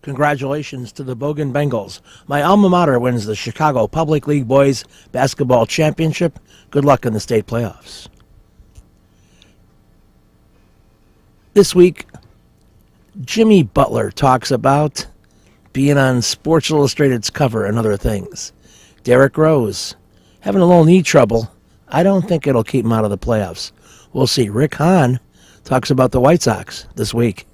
Congratulations to the Bogan Bengals. My alma mater wins the Chicago Public League Boys Basketball Championship. Good luck in the state playoffs. This week, Jimmy Butler talks about being on Sports Illustrated's cover and other things. Derrick Rose, having a little knee trouble. I don't think it'll keep him out of the playoffs. We'll see. Rick Hahn talks about the White Sox this week.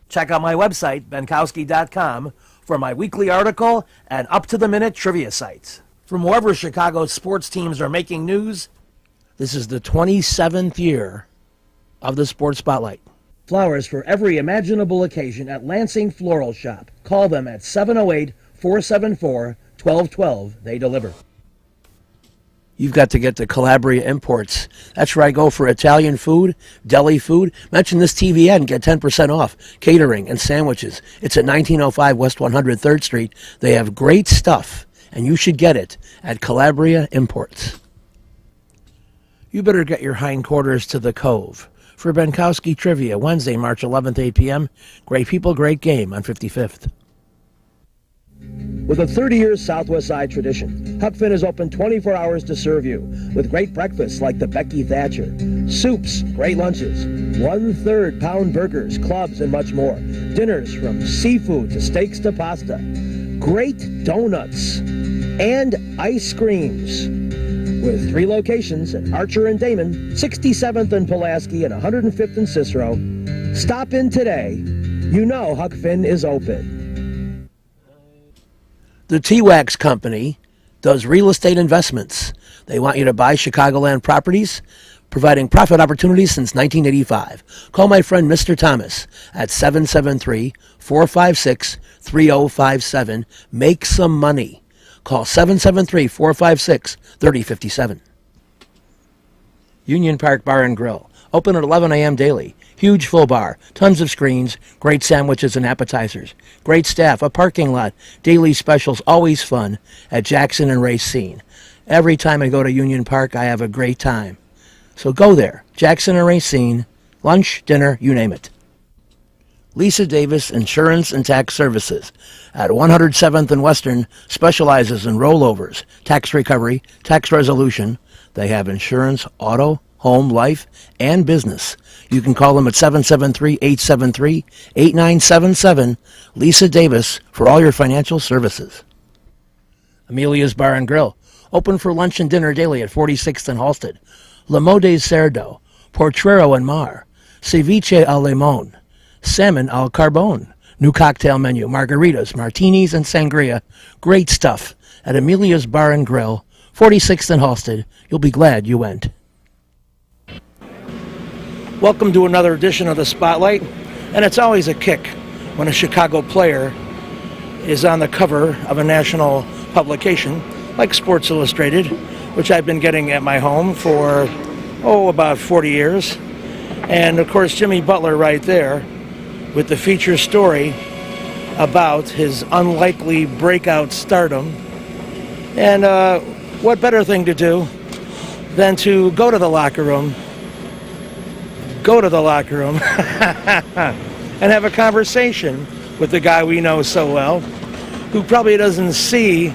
Check out my website, benkowski.com, for my weekly article and up-to-the-minute trivia sites. From wherever Chicago's sports teams are making news, this is the 27th year of the Sports Spotlight. Flowers for every imaginable occasion at Lansing Floral Shop. Call them at 708-474-1212. They deliver. You've got to get to Calabria Imports. That's where I go for Italian food, deli food. Mention this TV ad and get 10% off. Catering and sandwiches. It's at 1905 West 103rd Street. They have great stuff, and you should get it at Calabria Imports. You better get your hindquarters to the Cove for Benkowski Trivia, Wednesday, March 11th, 8 p.m. Great people, great game on 55th. With a 30-year Southwest Side tradition, Huck Finn is open 24 hours to serve you with great breakfasts like the Becky Thatcher, soups, great lunches, 1/3 pound burgers, clubs, and much more. Dinners from seafood to steaks to pasta, great donuts, and ice creams. With 3 locations at Archer and Damon, 67th and Pulaski, and 105th and Cicero. Stop in today. You know Huck Finn is open. The T-Wax Company does real estate investments. They want you to buy Chicagoland properties, providing profit opportunities since 1985. Call my friend Mr. Thomas at 773-456-3057. Make some money. Call 773-456-3057. Union Park Bar and Grill. Open at 11 a.m. daily. Huge full bar, tons of screens, great sandwiches and appetizers, great staff, a parking lot, daily specials, always fun at Jackson and Racine. Every time I go to Union Park, I have a great time. So go there, Jackson and Racine, lunch, dinner, you name it. Lisa Davis Insurance and Tax Services at 107th and Western specializes in rollovers, tax recovery, tax resolution. They have insurance, auto, home, life, and business. You can call them at 773-873-8977. Lisa Davis for all your financial services. Amelia's Bar and Grill. Open for lunch and dinner daily at 46th and Halsted. Le Mode's Cerdo. Portrero and Mar. Ceviche al limon. Salmon al carbone. New cocktail menu. Margaritas, martinis, and sangria. Great stuff at Amelia's Bar and Grill. 46th and Halsted. You'll be glad you went. Welcome to another edition of the Spotlight, and it's always a kick when a Chicago player is on the cover of a national publication like Sports Illustrated, which I've been getting at my home for, about 40 years. And of course, Jimmy Butler right there with the feature story about his unlikely breakout stardom. And what better thing to do than to go to the locker room and have a conversation with the guy we know so well, who probably doesn't see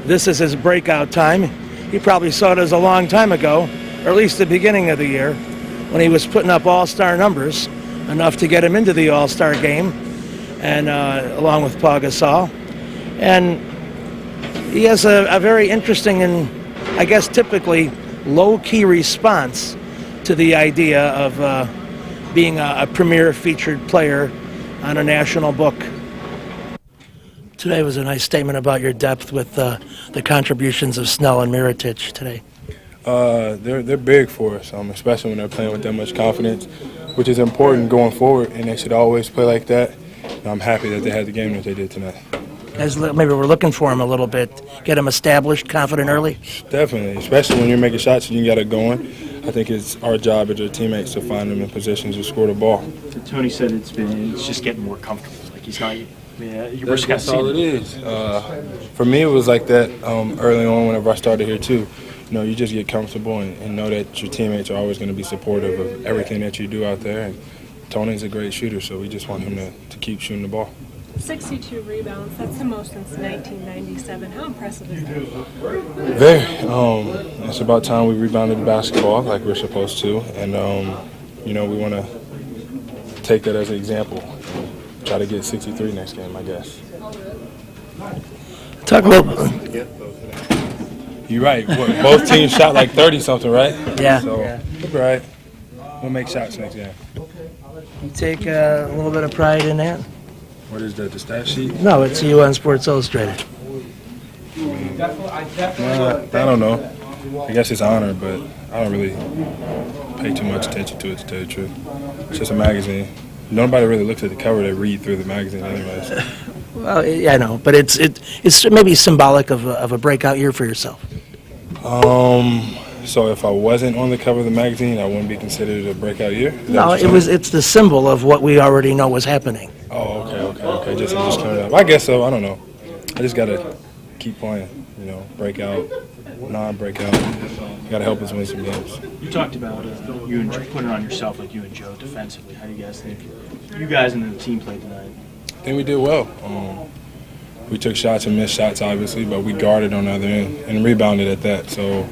this as his breakout time. He probably saw it as a long time ago, or at least the beginning of the year, when he was putting up all-star numbers, enough to get him into the all-star game, and along with Paul Gasol. And he has a very interesting and, I guess, typically low-key response to the idea of being a premier featured player on a national book. Today was a nice statement about your depth with the contributions of Snell and Mirotic today. They're big for us, especially when they're playing with that much confidence, which is important going forward, and they should always play like that. And I'm happy that they had the game that they did tonight. As maybe we're looking for him a little bit, get him established, confident early? Definitely, especially when you're making shots and you got it going. I think it's our job as our teammates to find them in positions to score the ball. Tony said it's just getting more comfortable. Like he's not. That's all it is. For me, it was like that early on whenever I started here too. You just get comfortable and know that your teammates are always going to be supportive of everything that you do out there. And Tony's a great shooter, so we just want him to keep shooting the ball. 62 rebounds, that's the most since 1997. How impressive is that? Very. It's about time we rebounded the basketball like we're supposed to, and we want to take that as an example. Try to get 63 next game, I guess. Talk about You're right. Both teams shot like 30-something, right? Yeah. So, Yeah. right. We'll make shots next game. You take a little bit of pride in that? What is that, the stat sheet? No, it's you on Sports Illustrated. I don't know. I guess it's honor, but I don't really pay too much attention to it, to tell you the truth. It's just a magazine. Nobody really looks at the cover. They read through the magazine anyways. Well, yeah, I know, but it's maybe symbolic of a breakout year for yourself. So if I wasn't on the cover of the magazine, I wouldn't be considered a breakout year? Is that No, what you're saying? it's the symbol of what we already know was happening. Oh, okay. Just coming up. I guess so. I don't know. I just gotta keep playing. Break out, non-break out. You gotta help us win some games. You talked about you and putting it on yourself like you and Joe defensively. How do you guys think you guys and the team played tonight? I think we did well. We took shots and missed shots, obviously, but we guarded on the other end and rebounded at that. So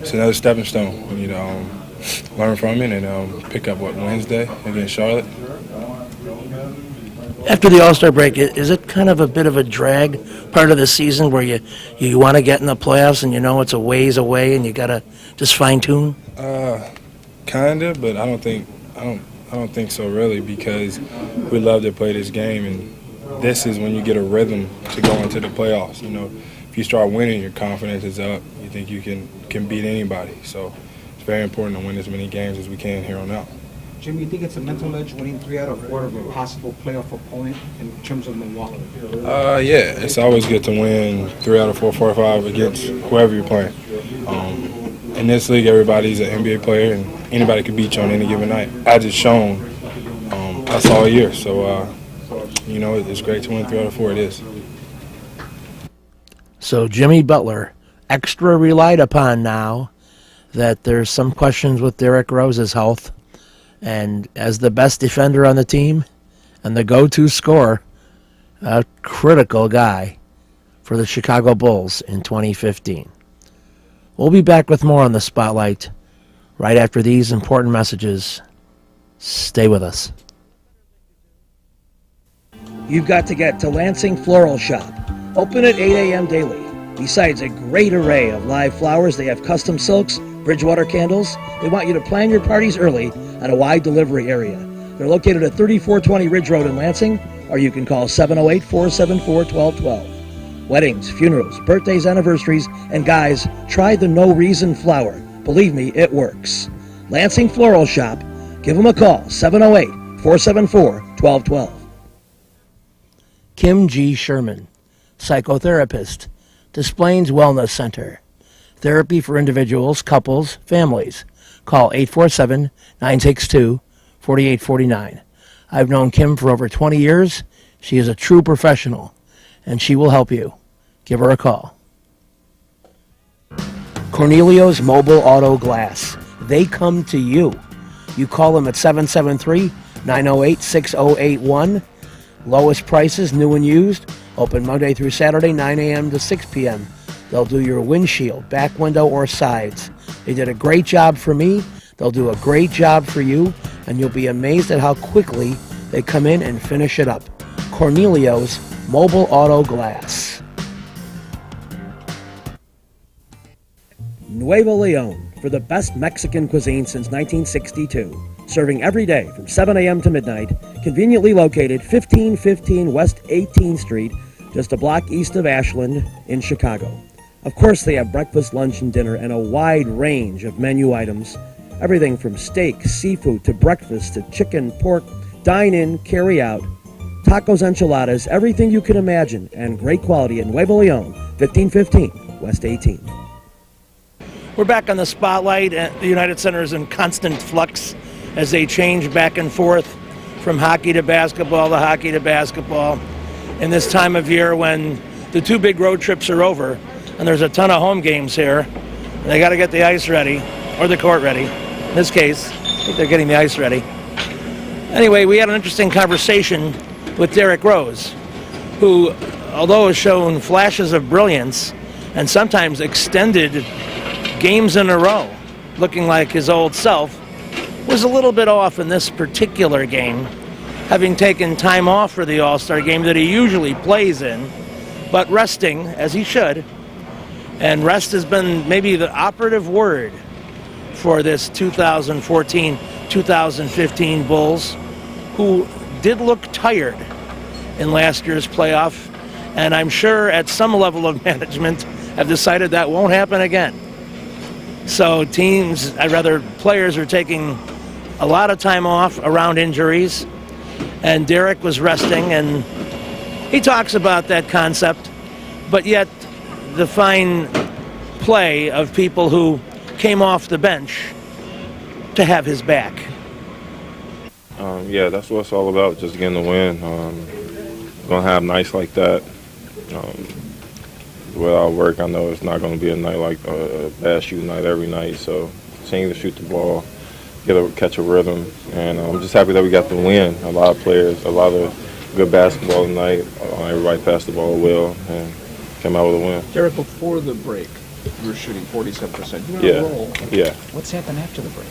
it's another stepping stone. We need to learn from it and pick up, Wednesday against Charlotte. After the All-Star break, is it kind of a bit of a drag part of the season where you want to get in the playoffs and you know it's a ways away and you got to just fine-tune? Kinda, but I don't think so really, because we love to play this game, and this is when you get a rhythm to go into the playoffs. If you start winning, your confidence is up. You think you can beat anybody. So it's very important to win as many games as we can here on out. Jim, you think it's a mental edge winning 3 out of 4 of a possible playoff opponent in terms of Milwaukee? Yeah, it's always good to win 3 out of 4, 4 or 5 against whoever you're playing. In this league, everybody's an NBA player, and anybody can beat you on any given night. As it's shown, us all year. So, it's great to win 3 out of 4. It is. So Jimmy Butler, extra relied upon now that there's some questions with Derrick Rose's health. And as the best defender on the team and the go-to scorer, a critical guy for the Chicago Bulls in 2015. We'll be back with more on the Spotlight right after these important messages. Stay with us. You've got to get to Lansing Floral Shop. Open at 8 a.m. daily. Besides a great array of live flowers, they have custom silks, Bridgewater candles. They want you to plan your parties early on a wide delivery area. They're located at 3420 Ridge Road in Lansing, or you can call 708-474-1212. Weddings, funerals, birthdays, anniversaries, and guys, try the No Reason flower. Believe me, it works. Lansing Floral Shop. Give them a call, 708-474-1212. Kim G. Sherman, psychotherapist, Des Plaines Wellness Center. Therapy for individuals, couples, families. Call 847-962-4849. I've known Kim for over 20 years. She is a true professional, and she will help you. Give her a call. Cornelio's Mobile Auto Glass. They come to you. You call them at 773-908-6081. Lowest prices, new and used. Open Monday through Saturday, 9 a.m. to 6 p.m. They'll do your windshield, back window, or sides. They did a great job for me. They'll do a great job for you, and you'll be amazed at how quickly they come in and finish it up. Cornelio's Mobile Auto Glass. Nuevo Leon, for the best Mexican cuisine since 1962. Serving every day from 7 a.m. to midnight. Conveniently located 1515 West 18th Street, just a block east of Ashland in Chicago. Of course, they have breakfast, lunch, and dinner, and a wide range of menu items. Everything from steak, seafood, to breakfast, to chicken, pork, dine-in, carry-out, tacos, enchiladas, everything you can imagine, and great quality at Nuevo Leon, 1515 West 18th. We're back on the Spotlight. The United Center is in constant flux as they change back and forth from hockey to basketball to hockey to basketball. In this time of year when the 2 big road trips are over, and there's a ton of home games here, they got to get the ice ready, or the court ready. In this case, I think they're getting the ice ready. Anyway, we had an interesting conversation with Derrick Rose, who, although has shown flashes of brilliance and sometimes extended games in a row, looking like his old self, was a little bit off in this particular game, having taken time off for the All-Star game that he usually plays in, but resting, as he should. And rest has been maybe the operative word for this 2014-2015 Bulls, who did look tired in last year's playoff, and I'm sure at some level of management have decided that won't happen again. So players are taking a lot of time off around injuries, and Derrick was resting, and he talks about that concept, but yet the fine play of people who came off the bench to have his back. Yeah, that's what it's all about, just getting the win. Gonna have nights like that. The way I work, I know it's not gonna be a night like a bad shooting night every night. So continue to shoot the ball, catch a rhythm, and I'm just happy that we got the win. A lot of players, a lot of good basketball tonight. Everybody passed the ball well and came out with a win. Derrick, before the break, you were shooting 47%. You were on Yeah, a roll. yeah. What's happened after the break?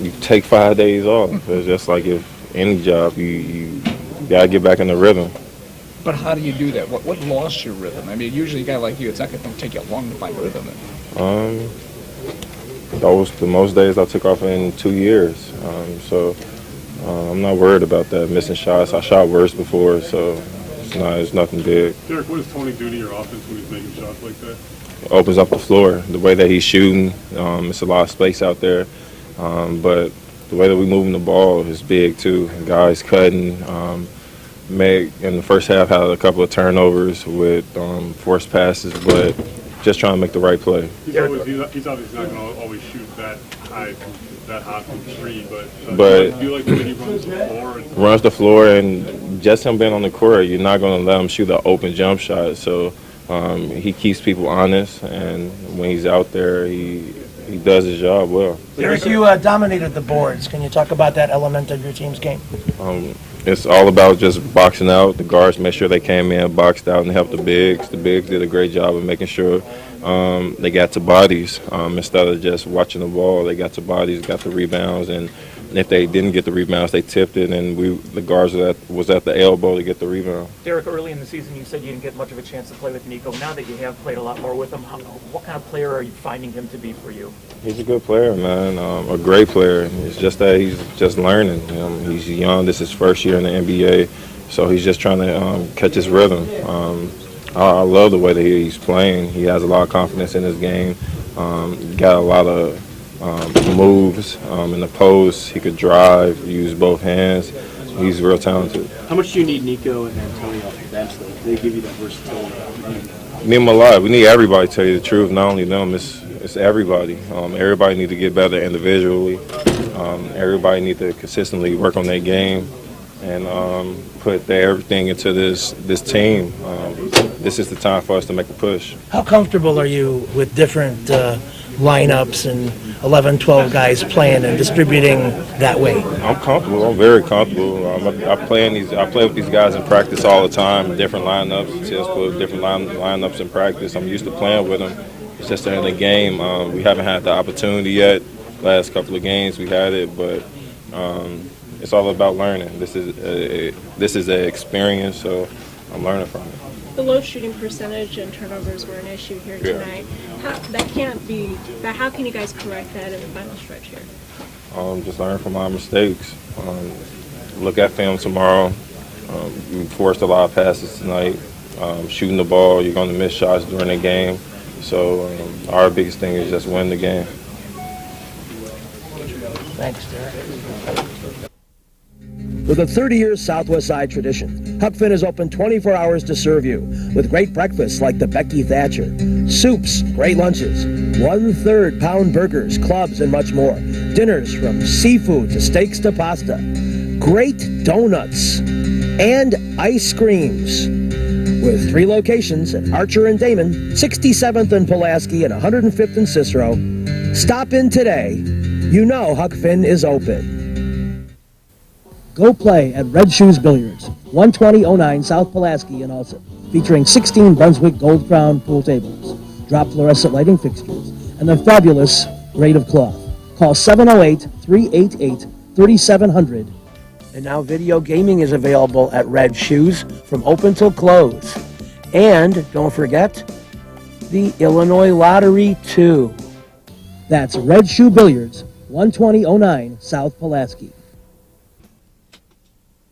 You take 5 days off. It's just like if any job, you gotta get back in the rhythm. But how do you do that? What lost your rhythm? I mean, usually a guy like you, it's not going to take you long to find rhythm. Those the most days I took off in 2 years. So I'm not worried about that, missing shots. I shot worse before, so it's nothing big. Derrick, what does Tony do to your offense when he's making shots like that? It opens up the floor. The way that he's shooting, it's a lot of space out there. But the way that we moving the ball is big too. Guys cutting. Meg in the first half had a couple of turnovers with forced passes, but just trying to make the right play. He's obviously not going to always shoot that high from three, but do you like the way he runs the floor? Runs the floor, and just him being on the court, you're not going to let him shoot an open jump shot. So he keeps people honest, and when he's out there, he does his job well. Derrick, you dominated the boards. Can you talk about that element of your team's game? It's all about just boxing out. The guards made sure they came in, boxed out, and helped the bigs. The bigs did a great job of making sure they got to bodies instead of just watching the ball. They got to bodies, got the rebounds, and if they didn't get the rebounds, they tipped it, and the guards was at the elbow to get the rebound. Derrick, early in the season, you said you didn't get much of a chance to play with Nico. Now that you have played a lot more with him, what kind of player are you finding him to be for you? He's a good player, man. A great player. It's just that he's just learning. He's young. This is his first year in the NBA, so he's just trying to catch his rhythm. I love the way that he's playing. He has a lot of confidence in his game. Got a lot of moves in the post. He could drive, use both hands. He's real talented. How much do you need Nico and Antonio off the bench, though? They give you that versatility. Need them a lot. We need everybody, to tell you the truth. Not only them, it's everybody. Everybody need to get better individually. Everybody need to consistently work on their game and put everything into this team. This is the time for us to make a push. How comfortable are you with different lineups and 11, 12 guys playing and distributing that way? I'm comfortable. I'm very comfortable. I play with these guys in practice all the time, different lineups. Just put different lineups in practice. I'm used to playing with them. It's just that in the game, we haven't had the opportunity yet. Last couple of games we had it, but it's all about learning. This is an experience, so I'm learning from it. The low shooting percentage and turnovers were an issue here tonight. How can you guys correct that in the final stretch here? Just learn from our mistakes. Look at film tomorrow. We forced a lot of passes tonight. Shooting the ball, you're going to miss shots during the game. So our biggest thing is just win the game. Thanks, Derrick. With a 30-year Southwest Side tradition, Huck Finn is open 24 hours to serve you with great breakfasts like the Becky Thatcher, soups, great lunches, 1/3 pound burgers, clubs, and much more. Dinners from seafood to steaks to pasta, great donuts, and ice creams. With 3 locations at Archer and Damon, 67th and Pulaski, and 105th and Cicero. Stop in today. You know Huck Finn is open. Go play at Red Shoes Billiards, 12009 South Pulaski in Alsip, featuring 16 Brunswick Gold Crown pool tables, drop fluorescent lighting fixtures, and the fabulous grade of cloth. Call 708-388-3700. And now video gaming is available at Red Shoes from open till close. And don't forget, the Illinois Lottery, too. That's Red Shoe Billiards, 12009 South Pulaski.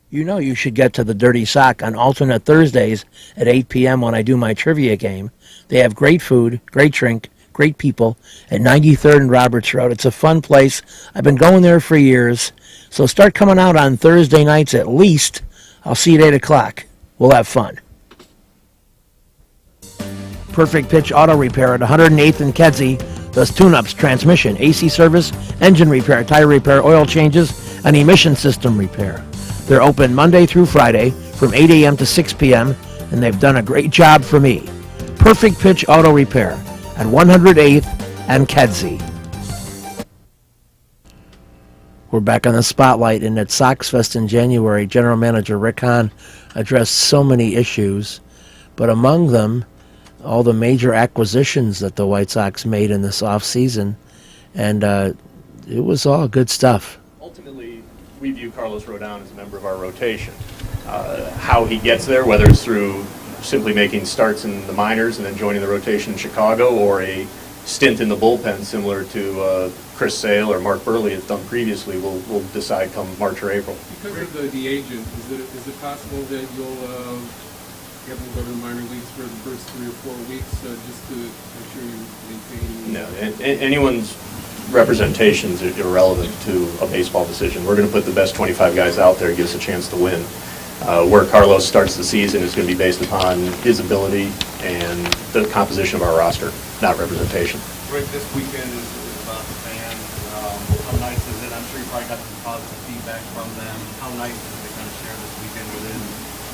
You know you should get to the Dirty Sock on alternate Thursdays at 8 p.m. when I do my trivia game. They have great food, great drink, great people at 93rd and Roberts Road. It's a fun place. I've been going there for years. So start coming out on Thursday nights at least. I'll see you at 8 o'clock. We'll have fun. Perfect Pitch Auto Repair at 108th and Kedzie does tune-ups, transmission, AC service, engine repair, tire repair, oil changes, and emission system repair. They're open Monday through Friday from 8 a.m. to 6 p.m., and they've done a great job for me. Perfect Pitch Auto Repair at 108th and Kedzie. We're back on the spotlight, and at Sox Fest in January, General Manager Rick Hahn addressed so many issues, but among them, all the major acquisitions that the White Sox made in this offseason, and it was all good stuff. Ultimately, we view Carlos Rodon as a member of our rotation. How he gets there, whether it's through simply making starts in the minors and then joining the rotation in Chicago, or a stint in the bullpen similar to Chris Sale or Mark Burley has done previously, we'll decide come March or April. Because of the agent, is it possible that you'll have them go to the minor leagues for the first 3 or 4 weeks just to make sure you maintain? No, anyone's representations are irrelevant to a baseball decision. We're going to put the best 25 guys out there, give us a chance to win. Where Carlos starts the season is going to be based upon his ability and the composition of our roster, not representation. Rick, this weekend is about the fans. How nice is it? I'm sure you probably got some positive feedback from them. How nice is it to kind of share this weekend with them,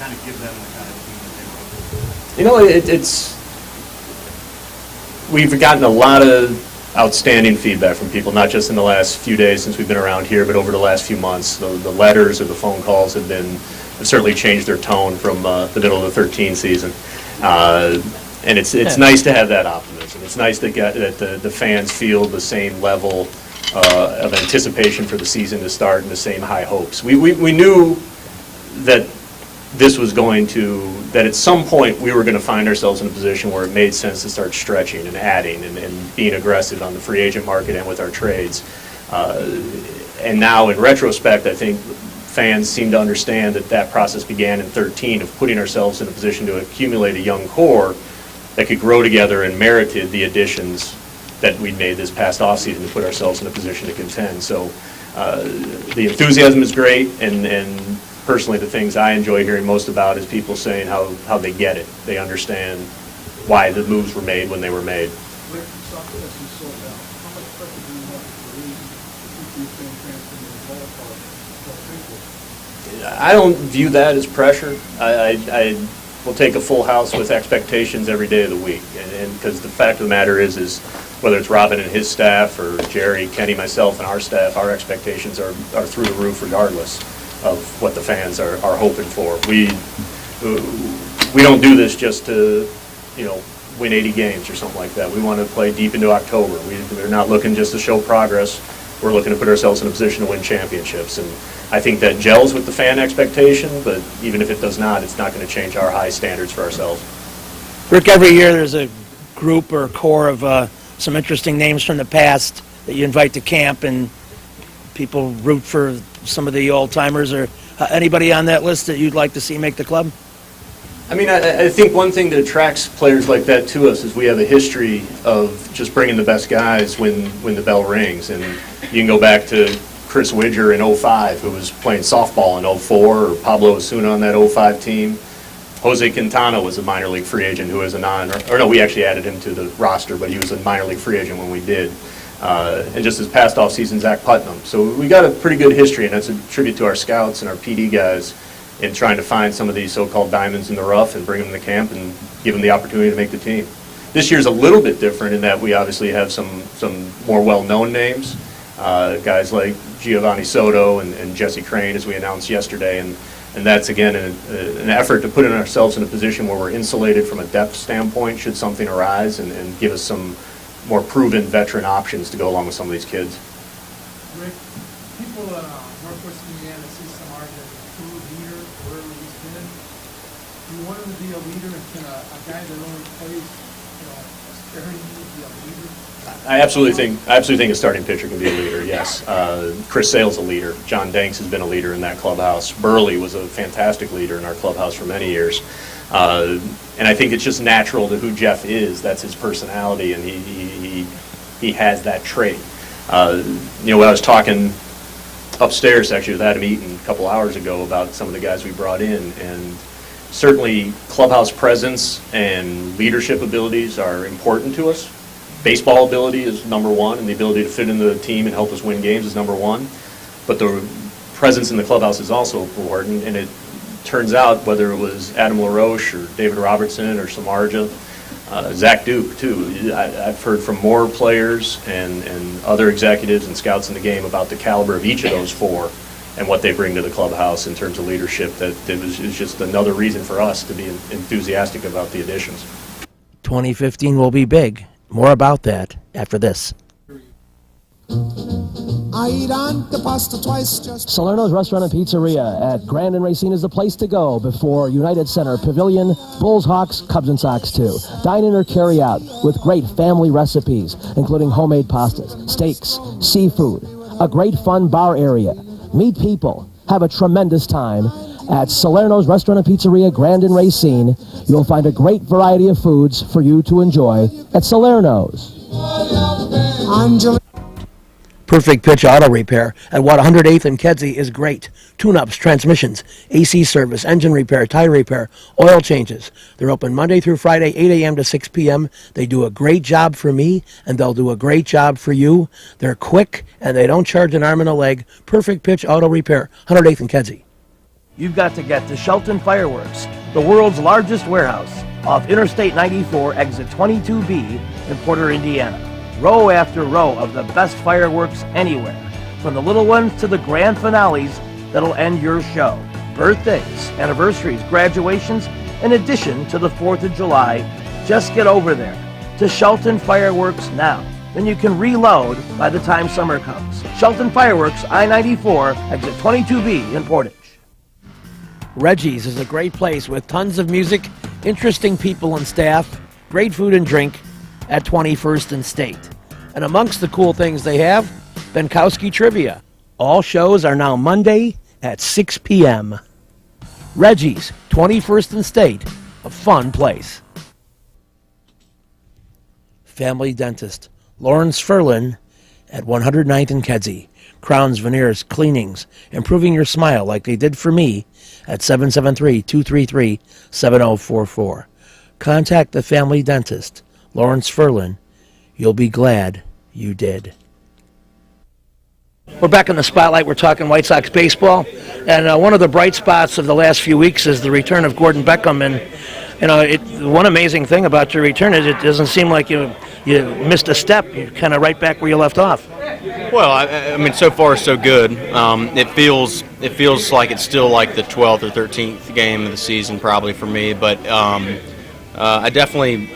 kind of give them the kind of team that they want? You know, we've gotten a lot of outstanding feedback from people, not just in the last few days since we've been around here, but over the last few months. The letters or the phone calls have certainly changed their tone from the middle of the 13 season. And it's nice to have that optimism. It's nice that the fans feel the same level of anticipation for the season to start and the same high hopes. We knew that that at some point we were going to find ourselves in a position where it made sense to start stretching and adding and being aggressive on the free agent market and with our trades. And now in retrospect, I think fans seem to understand that process began in 13 of putting ourselves in a position to accumulate a young core that could grow together and merited the additions that we made this past offseason to put ourselves in a position to contend. So the enthusiasm is great, and personally the things I enjoy hearing most about is people saying how they get it. They understand why the moves were made when they were made. I don't view that as pressure. I will take a full house with expectations every day of the week, and because the fact of the matter is whether it's Robin and his staff or Jerry, Kenny, myself, and our staff, our expectations are through the roof regardless of what the fans are hoping for. We don't do this just to win 80 games or something like that. We want to play deep into October. We're not looking just to show progress. We're looking to put ourselves in a position to win championships. And I think that gels with the fan expectation, but even if it does not, it's not going to change our high standards for ourselves. Rick, every year there's a group or core of some interesting names from the past that you invite to camp, and people root for some of the old-timers. Or anybody on that list that you'd like to see make the club? I mean, I think one thing that attracts players like that to us is we have a history of just bringing the best guys when the bell rings. And you can go back to Chris Widger in 05, who was playing softball in 04, or Pablo Osuna on that 05 team. Jose Quintana was a minor league free agent who was we actually added him to the roster, but he was a minor league free agent when we did. And just this past offseason, Zach Putnam. So we got a pretty good history, and that's a tribute to our scouts and our PD guys in trying to find some of these so-called diamonds in the rough and bring them to camp and give them the opportunity to make the team. This year's a little bit different in that we obviously have some more well-known names, guys like Giovanni Soto and Jesse Crane, as we announced yesterday, and that's, again, an effort to put ourselves in a position where we're insulated from a depth standpoint should something arise, and give us some more proven veteran options to go along with some of these kids. Rick, people Northwest Indiana see Samardzija as a true leader wherever he's been. Do you want him to be a leader, and can a guy that only plays, sparingly be a leader? I absolutely think a starting pitcher can be a leader, yes. Chris Sale's a leader. John Danks has been a leader in that clubhouse. Burley was a fantastic leader in our clubhouse for many years. And I think it's just natural to who Jeff is. That's his personality, and he has that trait. When I was talking upstairs, actually, with Adam Eaton a couple hours ago about some of the guys we brought in, and certainly clubhouse presence and leadership abilities are important to us. Baseball ability is number one, and the ability to fit into the team and help us win games is number one. But the presence in the clubhouse is also important, and it turns out, whether it was Adam LaRoche or David Robertson or Samardzija, Zach Duke, too. I've heard from more players and other executives and scouts in the game about the caliber of each of those four and what they bring to the clubhouse in terms of leadership, that it was just another reason for us to be enthusiastic about the additions. 2015 will be big. More about that after this. I eat on the pasta twice just... Salerno's Restaurant and Pizzeria at Grand and Racine is the place to go before United Center Pavilion, Bulls, Hawks, Cubs, and Sox too. Dine in or carry out with great family recipes, including homemade pastas, steaks, seafood, a great fun bar area. Meet people, have a tremendous time. At Salerno's Restaurant and Pizzeria, Grand and Racine, you'll find a great variety of foods for you to enjoy at Salerno's. Perfect Pitch Auto Repair at 108th and Kedzie is great. Tune-ups, transmissions, AC service, engine repair, tire repair, oil changes. They're open Monday through Friday, 8 a.m. to 6 p.m. They do a great job for me, and they'll do a great job for you. They're quick, and they don't charge an arm and a leg. Perfect Pitch Auto Repair, 108th and Kedzie. You've got to get to Shelton Fireworks, the world's largest warehouse, off Interstate 94, exit 22B in Porter, Indiana. Row after row of the best fireworks anywhere, from the little ones to the grand finales that'll end your show. Birthdays, anniversaries, graduations, in addition to the 4th of July. Just get over there to Shelton Fireworks now. Then you can reload by the time summer comes. Shelton Fireworks, I-94, exit 22B in Portage. Reggie's is a great place with tons of music, interesting people and staff, great food and drink at 21st and State. And amongst the cool things they have, Benkowski Trivia. All shows are now Monday at 6 p.m. Reggie's, 21st and State, a fun place. Family Dentist, Lawrence Ferlin at 109th and Kedzie. Crowns, veneers, cleanings, improving your smile like they did for me at 773-233-7044. Contact the Family Dentist, Lawrence Ferlin. You'll be glad you did. We're back in the spotlight. We're talking White Sox baseball. And one of the bright spots of the last few weeks is the return of Gordon Beckham. And, one amazing thing about your return is it doesn't seem like you missed a step. You're kind of right back where you left off. Well, I mean, so far so good. It feels like it's still like the 12th or 13th game of the season probably for me, but I definitely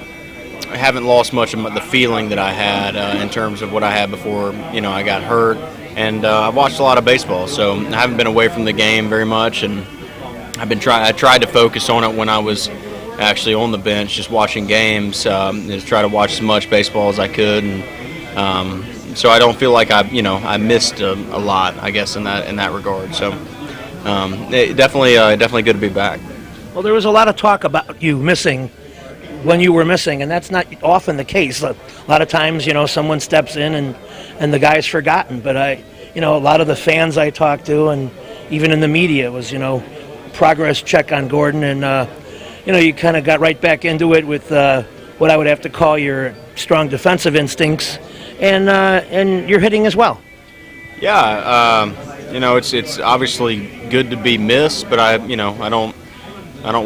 haven't lost much of the feeling that I had in terms of what I had before I got hurt. And I've watched a lot of baseball, so I haven't been away from the game very much, and I tried to focus on it when I was actually on the bench, just watching games, just try to watch as much baseball as I could, and so I don't feel like I missed a lot, I guess, in that regard. So definitely good to be back. Well, there was a lot of talk about you missing when you were missing, and that's not often the case. A lot of times, someone steps in and the guy's forgotten. But a lot of the fans I talked to, and even in the media, was progress check on Gordon, and you kind of got right back into it with what I would have to call your strong defensive instincts. And you're hitting as well. Yeah, it's obviously good to be missed, but I don't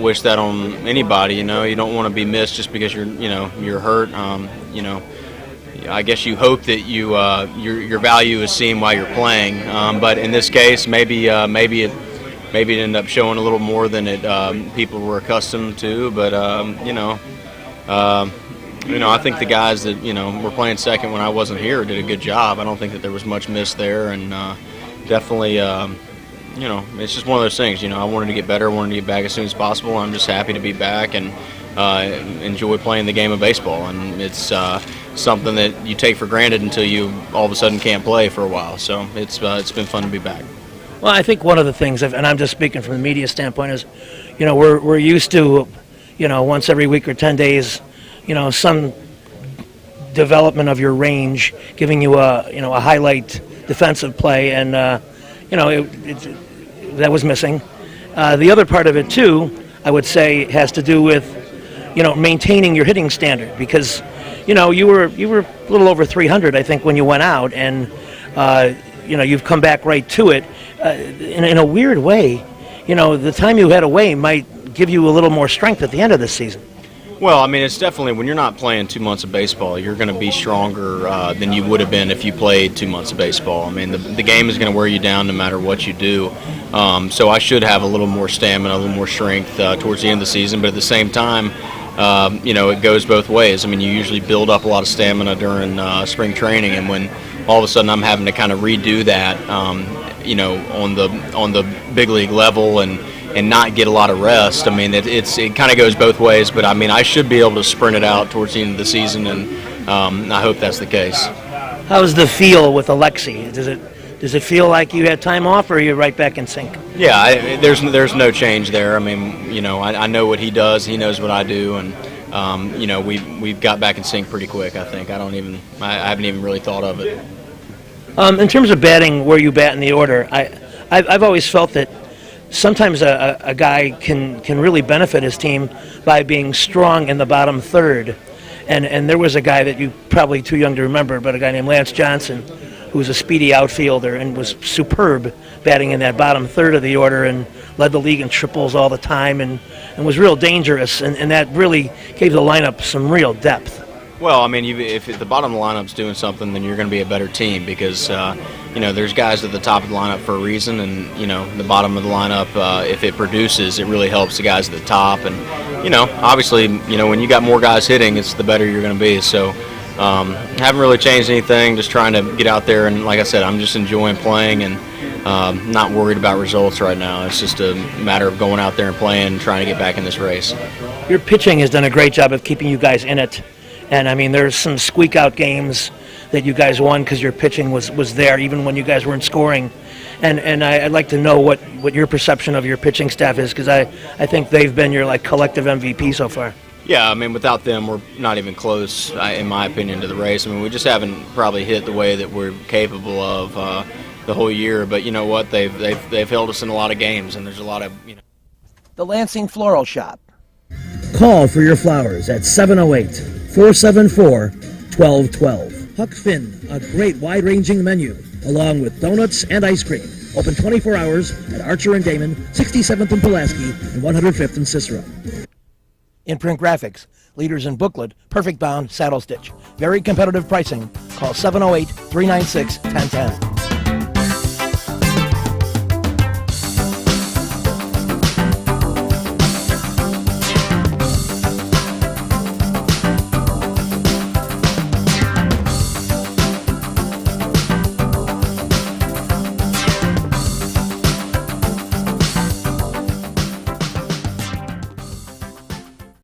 wish that on anybody. You don't want to be missed just because you're hurt. I guess you hope that your value is seen while you're playing. But in this case, maybe it ended up showing a little more than people were accustomed to. But I think the guys that were playing second when I wasn't here did a good job. I don't think that there was much missed there, and definitely, it's just one of those things. I wanted to get better, wanted to get back as soon as possible. I'm just happy to be back and enjoy playing the game of baseball. And it's something that you take for granted until you all of a sudden can't play for a while. So it's been fun to be back. Well, I think one of the things, and I'm just speaking from the media standpoint, is, we're used to, once every week or 10 days, some development of your range, giving you a highlight defensive play, and that was missing. The other part of it too, I would say, has to do with maintaining your hitting standard, because you were a little over 300, I think, when you went out, and you've come back right to it. In a weird way, the time you had away might give you a little more strength at the end of this season. Well, I mean, it's definitely, when you're not playing 2 months of baseball, you're going to be stronger than you would have been if you played 2 months of baseball. I mean, the game is going to wear you down no matter what you do. So I should have a little more stamina, a little more strength towards the end of the season. But at the same time, it goes both ways. I mean, you usually build up a lot of stamina during spring training, and when all of a sudden I'm having to kind of redo that, on the big league level and not get a lot of rest. I mean, it kind of goes both ways, but I mean, I should be able to sprint it out towards the end of the season, and I hope that's the case. How's the feel with Alexi? Does it feel like you had time off, or are you right back in sync? Yeah, there's no change there. I mean, I know what he does, he knows what I do, and we've got back in sync pretty quick. I think I haven't even really thought of it. In terms of batting, where you bat in the order, I've always felt that sometimes a guy can really benefit his team by being strong in the bottom third. And there was a guy that you probably too young to remember, but a guy named Lance Johnson, who was a speedy outfielder and was superb batting in that bottom third of the order and led the league in triples all the time and was real dangerous. And that really gave the lineup some real depth. Well, I mean, if the bottom of the lineup's doing something, then you're going to be a better team because, there's guys at the top of the lineup for a reason, and, the bottom of the lineup, if it produces, it really helps the guys at the top. And, obviously, when you got more guys hitting, it's the better you're going to be. So, haven't really changed anything, just trying to get out there. And like I said, I'm just enjoying playing and not worried about results right now. It's just a matter of going out there and playing and trying to get back in this race. Your pitching has done a great job of keeping you guys in it. And, I mean, there's some squeak-out games that you guys won because your pitching was there even when you guys weren't scoring. And I'd like to know what your perception of your pitching staff is, because I think they've been your, collective MVP so far. Yeah, I mean, without them, we're not even close, in my opinion, to the race. I mean, we just haven't probably hit the way that we're capable of the whole year. But you know what? They've held us in a lot of games, and there's a lot of, The Lansing Floral Shop. Call for your flowers at 708-474-1212. Huck Finn, a great wide-ranging menu, along with donuts and ice cream. Open 24 hours at Archer and Damon, 67th and Pulaski, and 105th and Cicero. Imprint Graphics, leaders in booklet, perfect bound, saddle stitch. Very competitive pricing. Call 708-396-1010.